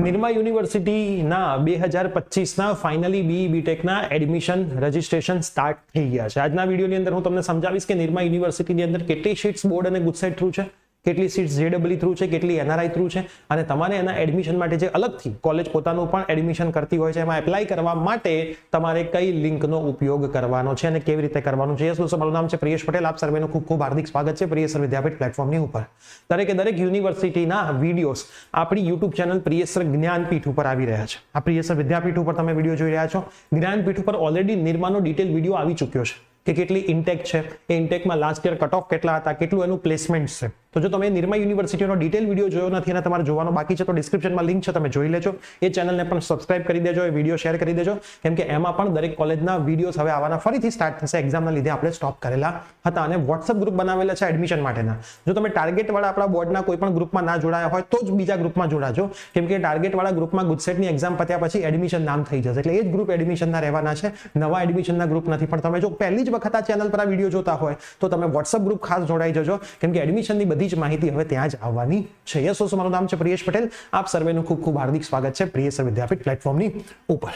નિરમા યુનિવર્સિટીના 2025ના finally બીટેકના admission registration start થઈ ગયા છે. આજના વિડીયોની અંદર હું તમને સમજાવીશ કે નિરમા યુનિવર્સિટીની અંદર કેટલી સીટ્સ બોર્ડ અને ગુજસેટ થ્રુ છે, કેટલી સીટ્સ જેડબલ્યુ થ્રુ છે, કેટલી એનઆરઆઈ થ્રુ છે, અને તમારે એના એડમિશન માટે જે અલગથી કોલેજ પોતાનું પણ એડમિશન કરતી હોય છે એમાં એપ્લાય કરવા માટે તમારે કઈ લિંકનો ઉપયોગ કરવાનો છે અને કેવી રીતે કરવાનું છે. યસ દોસ્તો, મારું નામ છે પ્રિયેશ પટેલ. આપ સર્વેનું ખૂબ ખૂબ હાર્દિક સ્વાગત છે પ્રિયેશ વિદ્યાપીઠ પ્લેટફોર્મની ઉપર. દરેક યુનિવર્સિટીના વિડીયોઝ આપણી યુટ્યુબ ચેનલ પ્રિયેશ જ્ઞાનપીઠ ઉપર આવી રહ્યા છે. આ પ્રિયેશ વિદ્યાપીઠ ઉપર તમે વિડીયો જોઈ રહ્યા છો. જ્ઞાનપીઠ ઉપર ઓલરેડી નિરમાનો ડિટેલ વિડીયો આવી ચૂક્યો છે કે કેટલી ઇન્ટેક છે, એ ઇન્ટેકમાં લાસ્ટ યર કટ ઓફ કેટલા હતા, કેટલું એનું પ્લેસમેન્ટ છે. તો જો તમે નિરમા યુનિવર્સિટીનો ડિટેલ વિડીયો જોયો નથી અને તમારે જોવાનો બાકી છે તો ડિસ્ક્રિપ્શનમાં લિંક છે, તમે જોઈ લેજો. એ ચેનલને પણ સબસ્ક્રાઇબ કરી દેજો, એ વિડીયો શેર કરી દેજો, કેમ કે એમાં પણ દરેક કોલેજના વિડીયોઝ હવે આવવાના ફરીથી સ્ટાર્ટ થશે. એક્ઝામના લીધે આપણે સ્ટોપ કરેલા હતા અને વોટ્સઅપ ગ્રુપ બનાવેલા છે એડમિશન માટેના. જો તમે ટાર્ગેટ વાળા આપણા બોર્ડના કોઈ પણ ગ્રુપમાં ના જોડાયા હોય તો જ બીજા ગ્રુપમાં જોડાજો, કેમ કે ટાર્ગેટ વાળા ગ્રુપમાં ગુજસેટની એક્ઝામ પત્યા પછી એડમિશન નામ થઈ જશે, એટલે એ જ ગ્રુપ એડમિશનના રહેવાના છે, નવા એડમિશનના ગ્રુપ નથી. પણ તમે જો પહેલી જ વખત આ ચેનલ પર આ વિડીયો જોતા હોય તો તમે વોટ્સઅપ ગ્રુપ ખાસ જોડાઈ જજો, કેમ કે એડમિશનની બધી જ માહિતી હવે ત્યાં જ આવવાની છે. યસ દોસ્તો, મારું નામ છે પ્રિયેશ પટેલ. આપ સર્વેનું ખૂબ ખૂબ હાર્દિક સ્વાગત છે પ્રિયેશ વિદ્યાપીઠ પ્લેટફોર્મની ઉપર.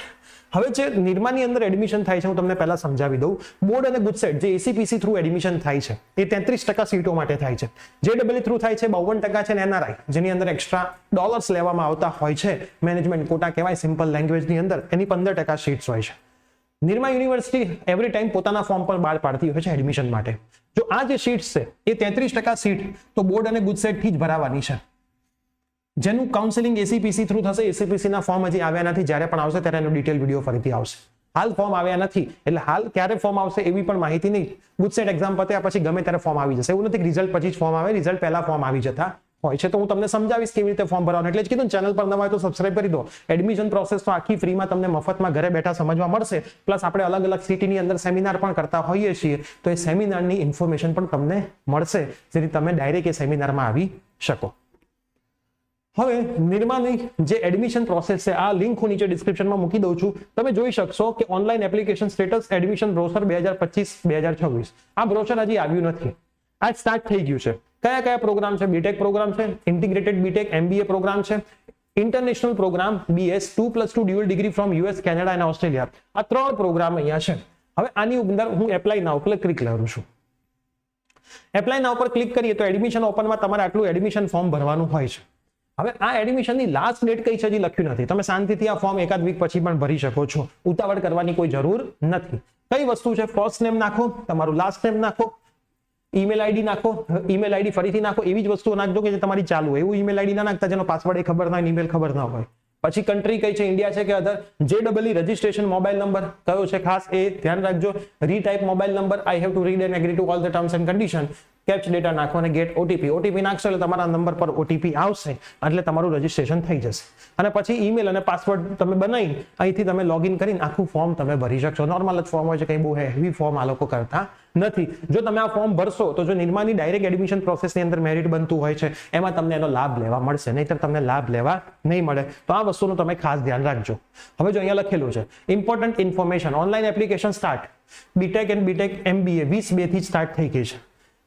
હવે જે નિરમાની અંદર એડમિશન થાય છે હું તમને પહેલા સમજાવી દઉં. બોર્ડ અને ગુજસેટ જે એસીપીસી થ્રુ એડમિશન થાય છે એ 33% સીટો માટે થાય છે. જેડબલ્યુ થ્રુ થાય છે 52% છે, અને એનઆરઆઈ જેની અંદર એક્સ્ટ્રા ડોલર્સ લેવામાં આવતા હોય છે, મેનેજમેન્ટ કોટા કહેવાય સિમ્પલ લેંગ્વેજની અંદર, એની 15% સીટ્સ હોય છે. નિરમા યુનિવર્સિટી એવરી ટાઈમ પોતાના ફોર્મ પર બહાર પાડતી હોય છે એડમિશન માટે. જો આ જે સીટ્સ છે એ 33% સીટ તો બોર્ડ અને ગુજસેટ થી જ ભરાવાની છે, જેનું કાઉન્સેલિંગ એસીપીસી થ્રુ થશે. એસીપીસી ના ફોર્મ હજી આવ્યા નથી, જ્યારે પણ આવશે ત્યારે એનો ડિટેલ વિડીયો ફરીથી આવશે. હાલ ફોર્મ આવ્યા નથી, એટલે હાલ ક્યારે ફોર્મ આવશે એવી પણ માહિતી નહીં. ગુજસેટ એક્ઝામ પત્યા પછી ગમે ત્યારે ફોર્મ આવી જશે, એવું નથી કે રિઝલ્ટ પછી જ ફોર્મ આવે, રિઝલ્ટ પહેલા ફોર્મ આવી જતા હોય છે. તો હું તમને સમજાવીશ કેવી રીતે ફોર્મ ભરવાનું. એટલે જ કીધું ચેનલ પર નવા હોય તો સબસ્ક્રાઇબ કરી દો. એડમિશન પ્રોસેસ તો આખી ફ્રીમાં તમને મફતમાં ઘરે બેઠા સમજવા મળશે. પ્લસ આપણે અલગ અલગ સિટીની અંદર સેમિનાર પણ કરતા હોઈએ છીએ, તો એ સેમિનારની ઇન્ફોર્મેશન પણ તમને મળશે, જેથી તમે ડાયરેક્ટ એ સેમિનારમાં આવી શકો. હવે નિરમાની જે એડમિશન પ્રોસેસ છે, આ લિંક હું નીચે ડિસ્ક્રિપ્શનમાં મૂકી દઉં છું. તમે જોઈ શકશો કે online application status admission brochure 2025-2026. આ બ્રોશર હજી આવ્યું નથી, આ સ્ટાર્ટ થઈ ગયું છે. કયા કયા પ્રોગ્રામ છે? બીટેક પ્રોગ્રામ છે, ઇન્ટિગ્રેટેડ બીટેક એમબીએ પ્રોગ્રામ છે, international program BS 2+2 dual degree from US, Canada અને ઓસ્ટ્રેલિયા. આ 3 પ્રોગ્રામ અહીંયા છે. હવે આની અંદર હું એપ્લાય નાઉ પર ક્લિક કરું છું. એપ્લાય નાઉ પર ક્લિક કરીએ તો એડમિશન ઓપનમાં તમારે આટલું એડમિશન ફોર્મ ભરવાનું હોય છે. હવે આ એડમિશનની લાસ્ટ ડેટ કઈ છે હજી લખ્યું નથી. તમે શાંતિથી આ ફોર્મ એકાદ વીક પછી પણ ભરી શકો છો, ઉતાવળ કરવાની કોઈ જરૂર નથી. કઈ વસ્તુ છે? ફર્સ્ટ નેમ નાખો, તમારું લાસ્ટ નેમ નાખો, ઈમેલ આઈડી નાખો, ઈમેલ આઈડી ફરીથી નાખો. એવી જ વસ્તુઓ નાખજો કે જે તમારી ચાલુ હોય. એવું ઈમેલ આઈડી ના નાખતા જેનો પાસવર્ડ એ ખબર ના હોય, ઈમેલ ખબર ના હોય. પછી કન્ટ્રી કઈ છે, ઇન્ડિયા છે કે other. J W registration mobile number કયો છે ખાસ એ ધ્યાન રાખજો. Retype mobile number, I have to read and agree to all the terms and condition. Captcha data નાખો અને ગેટ ઓટીપી. ઓટીપી નાખશો એટલે તમારા નંબર પર ઓટીપી આવશે, એટલે તમારું રજીસ્ટ્રેશન થઈ જશે. અને પછી ઈમેલ અને પાસવર્ડ તમે બનાવી અહીંથી તમે લોગિન કરીને આખું ફોર્મ તમે ભરી શકશો. નોર્મલ જ ફોર્મ હોય છે, કંઈ બહુ હેવી ફોર્મ આ લોકો કરતા નથી. જો તમે આ ફોર્મ ભરશો તો જો નિરમાની ડાયરેક્ટ એડમિશન પ્રોસેસની અંદર મેરિટ બનતું હોય છે એમાં તમને એનો લાભ લેવા મળશે, નહીંતર તમને લાભ લેવા નહીં મળે. તો આ વસ્તુનું તમે ખાસ ધ્યાન રાખજો. હવે જો અહીંયા લખેલું છે important information, online application start. BTech and BTech MBA 20/2 થી સ્ટાર્ટ થઈ ગઈ છે,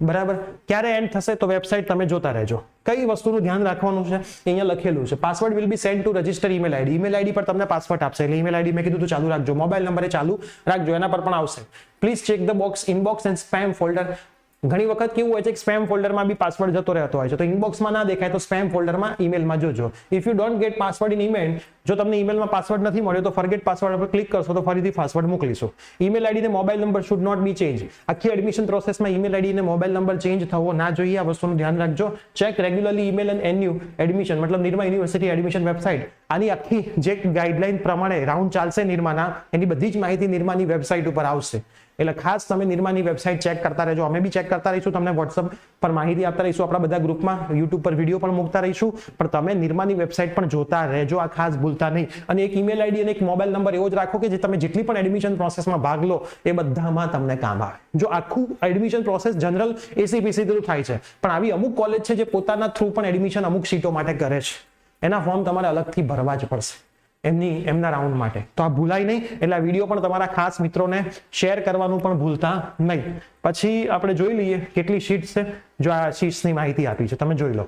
બરાબર. ક્યારે એન્ડ થશે તો વેબસાઇટ તમે જોતા રહેજો. કઈ વસ્તુનું ધ્યાન રાખવાનું છે અહીંયા લખેલું છે. Password will be send to register email ID. Email ID પર તમને પાસવર્ડ આપશે, એટલે ઈમેલ આઈડી મેં કીધું તો ચાલુ રાખજો. મોબાઈલ નંબર એ ચાલુ રાખજો, એના પર પણ આવશે. Please check the box, inbox and spam folder. ઘણી વખત કેવું હોય છે કે સ્પેમ ફોલ્ડરમાં બી પાસવર્ડ જતો રહેતો હોય છે, તો ઇનબોક્સમાં ના દેખાય તો સ્પેમ ફોલ્ડરમાં ઈમેલમાં જોજો. If you don't get password in email, જો તમને ઈમેલમાં પાસવર્ડ નથી મળ્યો તો ફોરગેટ પાસવર્ડ પર ક્લિક કરશો તો ફરીથી પાસવર્ડ મોકલીશું. ઈમેલ આઈડી અને mobile number should not be change. આખી એડમિશન પ્રોસેસમાં ઈમેલ આઈડી અને મોબાઈલ નંબર ચેન્જ થવો ના જોઈએ, આ વસ્તુનું ધ્યાન રાખજો. ચેક રેગ્યુલરલી ઈમેલ એન્ડ એન્યુ એડમિશન, મતલબ નિરમા યુનિવર્સિટી એડમિશન વેબસાઇટ. આની આખી જે ગાઈડલાઈન પ્રમાણે રાઉન્ડ ચાલશે નિરમાના, એની બધી જ માહિતી નિરમાની વેબસાઇટ ઉપર આવશે. એટલે ખાસ તમે નિરમાની વેબસાઇટ ચેક કરતા રહેજો. અમે બી ચેક કરતા રહીશું, તમને વોટ્સઅપ પર માહિતી આપતા રહીશું, આપણા બધા ગ્રુપમાં યુટ્યુબ પર વિડીયો પણ મૂકતા રહીશું. પણ તમે નિરમાની વેબસાઇટ પણ જોતા રહેજો, આ ખાસ ભૂલતા નહીં. અને એક ઈમેલ આઈડી અને એક મોબાઈલ નંબર એવો જ રાખો કે જે તમે જેટલી પણ એડમિશન પ્રોસેસમાં ભાગ લો એ બધામાં તમને કામ આવે. જો આખું admission process general ACPC through થાય છે, પણ આવી અમુક કોલેજ છે જે પોતાના થ્રુ પણ એડમિશન અમુક સીટો માટે કરે છે, એના ફોર્મ તમારે અલગથી ભરવા જ પડશે એમના રાઉન્ડ માટે. તો આ ભૂલાય નહીં, એટલે આ વિડીયો પણ તમારા ખાસ મિત્રોને શેર કરવાનું પણ ભૂલતા નહીં. પછી આપણે જોઈ લઈએ કેટલી સીટ્સ છે. જો આ સીટ્સની માહિતી આપી છે તમે જોઈ લો.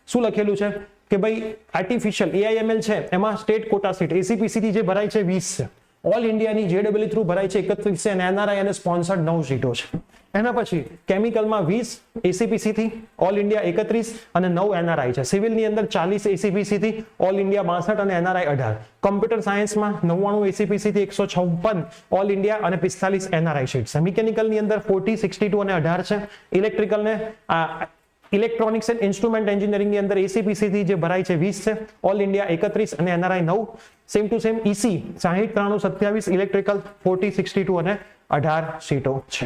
શું લખેલું છે કે ભાઈ આર્ટિફિશિયલ AIML છે એમાં સ્ટેટ કોટા સીટ ACPC થી જે ભરાય છે 20 છે, ઓલ ઇન્ડિયાની JEE થ્રુ ભરાય છે 31 છે અને NRI અને સ્પોન્સર્ડ 9 સીટો છે. એના પછી કેમિકલમાં 20 ACPC થી, ઓલ ઇન્ડિયા 31 અને 9 NRI છે. સિવિલની અંદર 40 ACPC થી, ઓલ ઇન્ડિયા 62 અને NRI 18. કોમ્પ્યુટર સાયન્સમાં 99 ACPC થી 156 ઓલ ઇન્ડિયા અને 45 NRI સીટ છે. મિકેનિકલની અંદર 40, 62 અને 18 છે. ઇલેક્ટ્રિકલને ઇલેક્ટ્રોનિક્સ એન્ડ ઇન્સ્ટ્રુમેન્ટ એન્જિનિયરિંગની અંદર ACPC થી જે ભરાય છે 20 છે, ઓલ ઇન્ડિયા 31 અને NRI 9. Same to same EC 60, 93, 27, electrical 40, 62 અને 18 સીટો છે.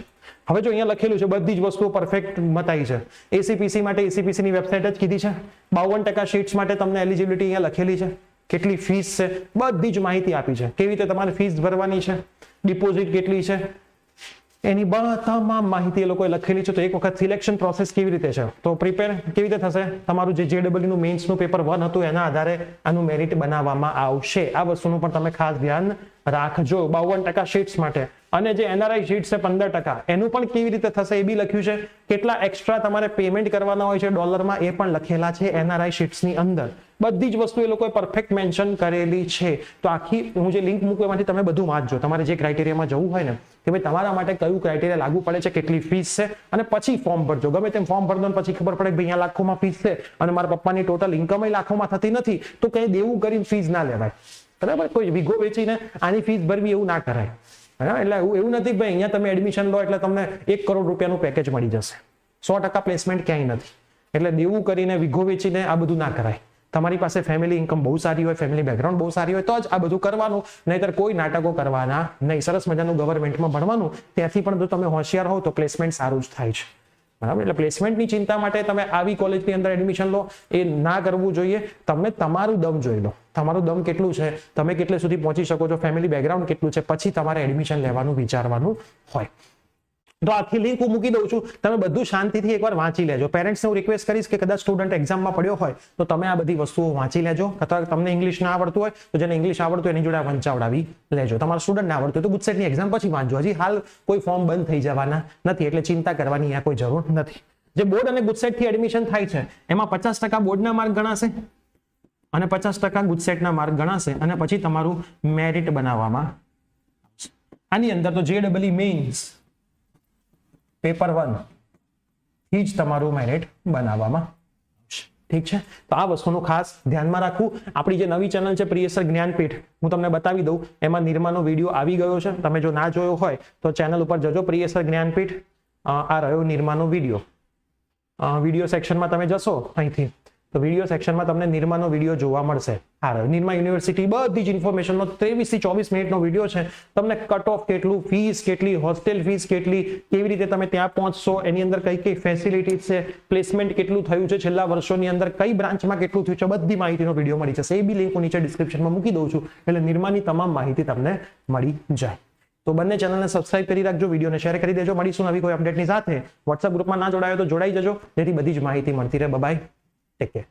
હવે જો અહીંયા લખેલું છે બધી જ વસ્તુઓ પરફેક્ટ મતાઈ છે. ACPC માટે ACPC ની વેબસાઇટ જ કીધી છે. 52% સીટ્સ માટે તમને એલિજિબિલિટી અહીંયા લખેલી છે. કેટલી ફીસ છે બધી જ માહિતી આપી છે. કેવી રીતે તમારે ફીસ ભરવાની છે, ડિપોઝિટ કેટલી છે, એની તમામ માહિતી એ લોકોએ લખેલી છે. તો એક વખત સિલેક્શન પ્રોસેસ કેવી રીતે છે, તો પ્રિપેર કેવી રીતે થશે, તમારું જે JEE નું મેઇન્સનું પેપર 1 હતું એના આધારે આનું મેરિટ બનાવવામાં આવશે. આ વસ્તુનું પણ તમે ખાસ ધ્યાન રાખજો. 52% સીટ્સ માટે અને જે NRI સીટ છે 15%, એનું પણ કેવી રીતે થશે એ બી લખ્યું છે. કેટલા એક્સ્ટ્રા તમારે પેમેન્ટ કરવાના હોય છે ડોલરમાં એ પણ લખેલા છે NRI સીટ્સની અંદર. બધી જ વસ્તુ એ લોકોએ પરફેક્ટ મેન્શન કરેલી છે. તો આખી હું જે લિંક મૂકું એમાંથી તમે બધું વાંચજો. તમારે જે ક્રાઇટેરિયામાં જવું હોય ને કે ભાઈ તમારા માટે કયું ક્રાઇટેરિયા લાગુ પડે છે, કેટલી ફીસ છે, અને પછી ફોર્મ ભરજો. ગમે તેમ ફોર્મ ભરજો પછી ખબર પડે કે ભાઈ અહીંયા લાખોમાં ફીસ છે અને મારા પપ્પાની ટોટલ ઇન્કમ લાખોમાં થતી નથી, તો કઈ દેવું કરીને ફીસ ના લેવાય. બરાબર, કોઈ વીઘો વેચીને આની ફીસ ભરવી એવું ના કરાય. બરાબર, એટલે એવું નથી કે ભાઈ અહીંયા તમે એડમિશન લો એટલે તમને 1 કરોડ રૂપિયાનું પેકેજ મળી જશે. 100% પ્લેસમેન્ટ ક્યાંય નથી. એટલે દેવું કરીને વીઘો વેચીને આ બધું ના કરાય. તમારી પાસે ફેમિલી ઇન્કમ બહુ સારી હોય, ફેમિલી બેકગ્રાઉન્ડ બહુ સારી હોય તો જ આ બધું કરવાનું, નહીતર કોઈ નાટકો કરવાના નહીં. સરસ મજાનું ગવર્મેન્ટમાં ભણવાનું, ત્યાંથી પણ જો તમે હોશિયાર હો તો પ્લેસમેન્ટ સારું જ થાય છે. બરાબર, એટલે પ્લેસમેન્ટની ચિંતા માટે તમે આવી કોલેજની અંદર એડમિશન લો એ ના કરવું જોઈએ. તમે તમારું દમ જોઈ લો, તમારું દમ કેટલું છે, તમે કેટલે સુધી પહોંચી શકો છો, ફેમિલી બેકગ્રાઉન્ડ કેટલું છે, પછી તમારે એડમિશન લેવાનું વિચારવાનું હોય. તો આખી લિંક હું મૂકી દઉં છું, તમે બધું શાંતિથી એકવાર વાંચી લેજો. પેરેન્ટ્સને હું રિક્વેસ્ટ કરીશ કે કદાચ સ્ટુડન્ટ એક્ઝામમાં પડ્યો હોય તો તમે આ બધી વસ્તુઓ વાંચી લેજો. અથવા તમને ઇંગ્લિશ ના આવડતું હોય તો જેને ઇંગ્લિશ આવડતું હોય એની જોડે વંચાવડાવી લેજો. તમારા સ્ટુડન્ટ ના આવડતું હોય તો ગુજસેટની એક્ઝામ પછી વાંચજો. હજી હાલ કોઈ ફોર્મ બંધ થઈ જવાના નથી, એટલે ચિંતા કરવાની અહીંયા કોઈ જરૂર નથી. જે બોર્ડ અને ગુજસેટથી એડમિશન થાય છે એમાં 50% બોર્ડના માર્ક ગણાશે અને 50% ગુજસેટના માર્ક ગણાશે અને પછી તમારું મેરિટ બનાવવામાં આવશે. આની અંદર તો JEE મેઇન્સ પેપર 1 થી જ તમારું મેરિટ બનાવવામાં આવશે. ઠીક છે, તો આ વસ્તુનું ખાસ ધ્યાનમાં રાખવું. આપણી જે નવી ચેનલ છે પ્રિયસર જ્ઞાનપીઠ, હું તમને બતાવી દઉં, એમાં નિરમાનો વિડીયો આવી ગયો છે. તમે જો ના જોયો હોય તો ચેનલ ઉપર જજો, પ્રિયસર જ્ઞાનપીઠ. આ રહ્યો નિરમાનો વિડીયો. વિડીયો સેક્શનમાં તમે જશો અહીંથી તો વિડીયો સેક્શનમાં તમને નિરમાનો વિડીયો જોવા મળશે. આ રહ્યો નિરમા યુનિવર્સિટી, બધી જ ઇન્ફોર્મેશનનો 23 થી 24 મિનિટનો વિડીયો છે. તમને કટ ઓફ કેટલું, ફીસ કેટલી, હોસ્ટેલ ફીસ કેટલી, કેવી રીતે તમે ત્યાં પહોંચશો, એની અંદર કઈ કઈ ફેસિલિટીઝ છે, પ્લેસમેન્ટ કેટલું થયું છે છેલ્લા વર્ષોની અંદર, કઈ બ્રાન્ચમાં કેટલું થયું છે, બધી માહિતીનો વિડીયો મળી જશે. એ બી લિંક હું નીચે ડિસ્ક્રિપ્શનમાં મૂકી દઉં છું, એટલે નિરમાની તમામ માહિતી તમને મળી જાય. તો બંને ચેનલને સબસ્ક્રાઇબ કરી રાખજો, વિડીયોને શેર કરી દેજો. મળીશું નવી કોઈ અપડેટની સાથે. વોટ્સએપ ગ્રુપમાં ના જોડાયો તો જોડાઈ જજો, જેથી બધી જ માહિતી મળતી રહે. Bye, take care.